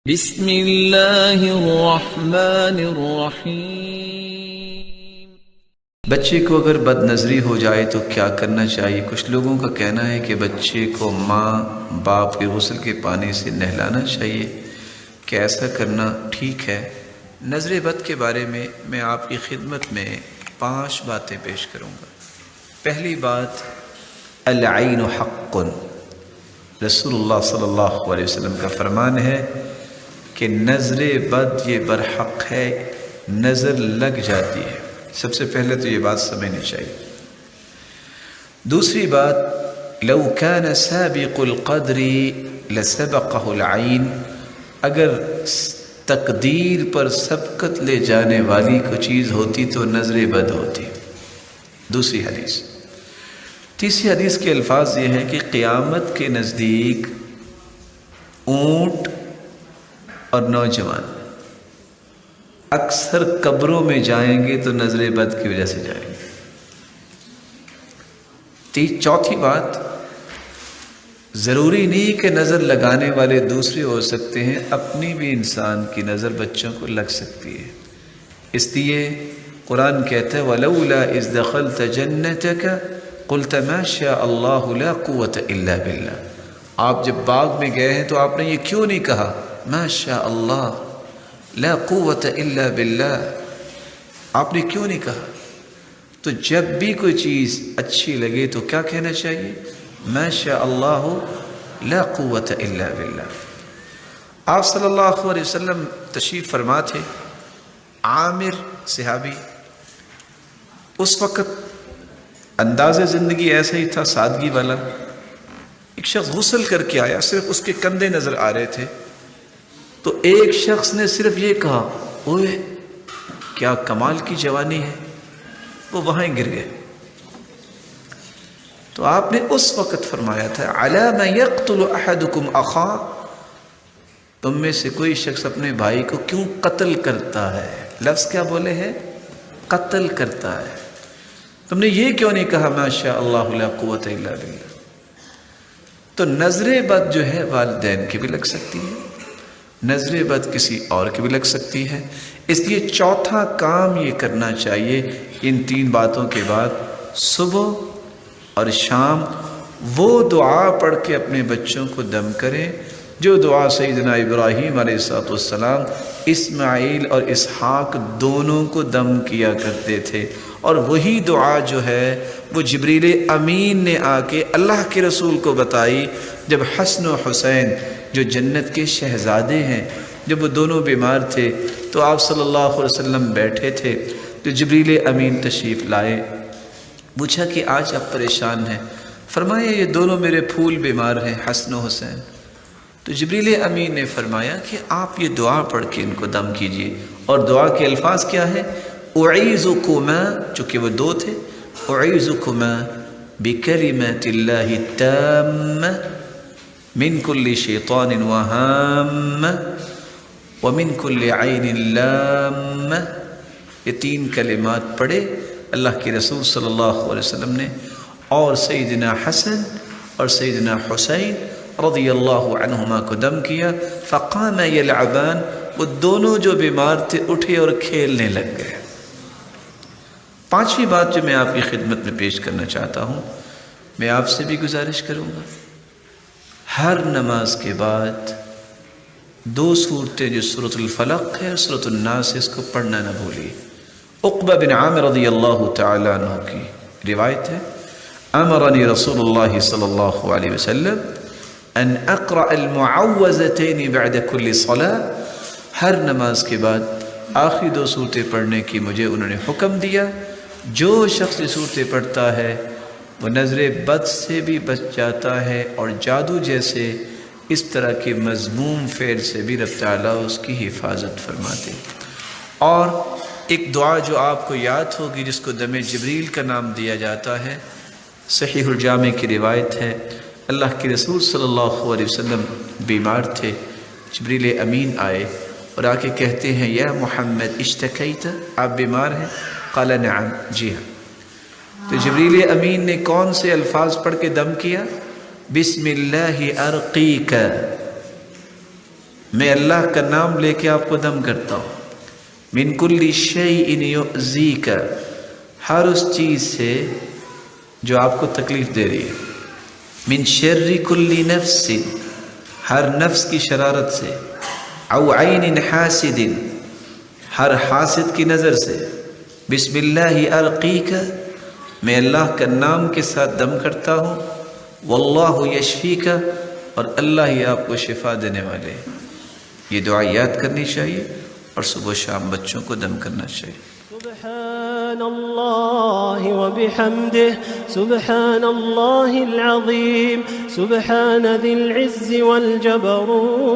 بسم اللہ الرحمن الرحیم۔ بچے کو اگر بد نظری ہو جائے تو کیا کرنا چاہیے؟ کچھ لوگوں کا کہنا ہے کہ بچے کو ماں باپ کے غسل کے پانی سے نہلانا چاہیے، کیا ایسا کرنا ٹھیک ہے؟ نظر بد کے بارے میں آپ کی خدمت میں 5 باتیں پیش کروں گا۔ پہلی بات، العین حق، رسول اللہ صلی اللہ علیہ وسلم کا فرمان ہے کہ نظر بد یہ برحق ہے، نظر لگ جاتی ہے۔ سب سے پہلے تو یہ بات سمجھنی چاہیے۔ دوسری بات، لو كان سابق القدر لسبقه العین، اگر تقدیر پر سبقت لے جانے والی کوئی چیز ہوتی تو نظر بد ہوتی۔ دوسری حدیث۔ تیسری حدیث کے الفاظ یہ ہیں کہ قیامت کے نزدیک اونٹ اور نوجوان اکثر قبروں میں جائیں گے تو نظر بد کی وجہ سے جائیں گے۔ چوتھی بات، ضروری نہیں کہ نظر لگانے والے دوسرے ہو سکتے ہیں، اپنی بھی انسان کی نظر بچوں کو لگ سکتی ہے۔ اس لیے قرآن کہتا ہے وَلَوْلَا إِذْ دَخَلْتَ جَنَّتَكَ قُلْتَ مَا شَاءَ اللَّهُ لَا قُوَّةَ إِلَّا بِاللَّهِ۔ آپ جب باغ میں گئے ہیں تو آپ نے یہ کیوں نہیں کہا ما شاء اللہ لا قوت الا باللہ؟ آپ نے کیوں نہیں کہا؟ تو جب بھی کوئی چیز اچھی لگے تو کیا کہنا چاہیے؟ ما شاء اللہ لا قوت الا باللہ۔ آپ صلی اللہ علیہ وسلم تشریف فرما تھے، عامر صحابی، اس وقت انداز زندگی ایسا ہی تھا، سادگی والا۔ ایک شخص غسل کر کے آیا، صرف اس کے کندھے نظر آ رہے تھے، تو ایک شخص نے صرف یہ کہا اوئے کیا کمال کی جوانی ہے، وہ وہاں گر گئے۔ تو آپ نے اس وقت فرمایا تھا علی ما یقتل احدکم اخاہ، تم میں سے کوئی شخص اپنے بھائی کو کیوں قتل کرتا ہے؟ لفظ کیا بولے ہیں؟ قتل کرتا ہے۔ تم نے یہ کیوں نہیں کہا ما شاء اللہ لا قوت الا باللہ؟ تو نظر بد جو ہے والدین کی بھی لگ سکتی ہے، نظر بد کسی اور کی بھی لگ سکتی ہے۔ اس لیے چوتھا کام یہ کرنا چاہیے، ان 3 باتوں کے بعد صبح اور شام وہ دعا پڑھ کے اپنے بچوں کو دم کریں جو دعا سیدنا ابراہیم علیہ السلام اسماعیل اور اسحاق دونوں کو دم کیا کرتے تھے، اور وہی دعا جو ہے وہ جبریل امین نے آ کے اللہ کے رسول کو بتائی جب حسن و حسین جو جنت کے شہزادے ہیں، جب وہ دونوں بیمار تھے تو آپ صلی اللہ علیہ وسلم بیٹھے تھے تو جبریل امین تشریف لائے، پوچھا کہ آج آپ پریشان ہیں؟ فرمایا یہ دونوں میرے پھول بیمار ہیں، حسن و حسین۔ تو جبریل امین نے فرمایا کہ آپ یہ دعا پڑھ کے ان کو دم کیجئے، اور دعا کے الفاظ کیا ہے؟ اعیذکما، چونکہ وہ 2 تھے، اعیذکما بکلمات اللہ التامہ من کل شیطان وہام ومن کل عین لام۔ یہ 3 کلمات پڑھے اللہ کے رسول صلی اللہ علیہ وسلم نے، اور سیدنا حسن اور سیدنا حسین رضی اللہ عنہما کو دم کیا، فقام یلعبان، وہ دونوں جو بیمار تھے اٹھے اور کھیلنے لگ گئے۔ 5ویں بات جو میں آپ کی خدمت میں پیش کرنا چاہتا ہوں، میں آپ سے بھی گزارش کروں گا، ہر نماز کے بعد 2 صورتیں جو سورۃ الفلق ہے اور سورۃ الناس ہے، اس کو پڑھنا نہ بھولیے۔ عقبہ بن عامر رضی اللہ تعالی عنہ کی روایت ہے، امرنی رسول اللہ صلی اللہ علیہ وسلم ان اقرأ المعوذتین بعد کل صلاۃ، ہر نماز کے بعد آخری 2 صورتیں پڑھنے کی مجھے انہوں نے حکم دیا۔ جو شخص یہ صورتیں پڑھتا ہے وہ نظر بد سے بھی بچ جاتا ہے، اور جادو جیسے اس طرح کے مذموم فعل سے بھی رب تعالیٰ اس کی حفاظت فرماتے۔ اور ایک دعا جو آپ کو یاد ہوگی جس کو دم جبریل کا نام دیا جاتا ہے، صحیح الجامع کی روایت ہے، اللہ کے رسول صلی اللہ علیہ وسلم بیمار تھے، جبریل امین آئے اور آ کے کہتے ہیں یا محمد اشتکیت، آپ بیمار ہیں؟ قال نعم، جی ہاں۔ تو جبریل امین نے کون سے الفاظ پڑھ کے دم کیا؟ بسم اللہ ارقیک، میں اللہ کا نام لے کے آپ کو دم کرتا ہوں. من کل شیء یؤذیک، ہر اس چیز سے جو آپ کو تکلیف دے رہی ہے. من شر کل نفس، ہر نفس کی شرارت سے. او عین حاسد، ہر حاسد کی نظر سے. بسم اللہ ارقیک، میں اللہ کا نام کے ساتھ دم کرتا ہوں. واللہ یشفیک، اور اللہ ہی آپ کو شفا دینے والے. یہ دعا یاد کرنی چاہیے اور صبح و شام بچوں کو دم کرنا چاہیے. سبحان اللہ وبحمدہ، سبحان اللہ العظیم، سبحان ذی العز والجبروت.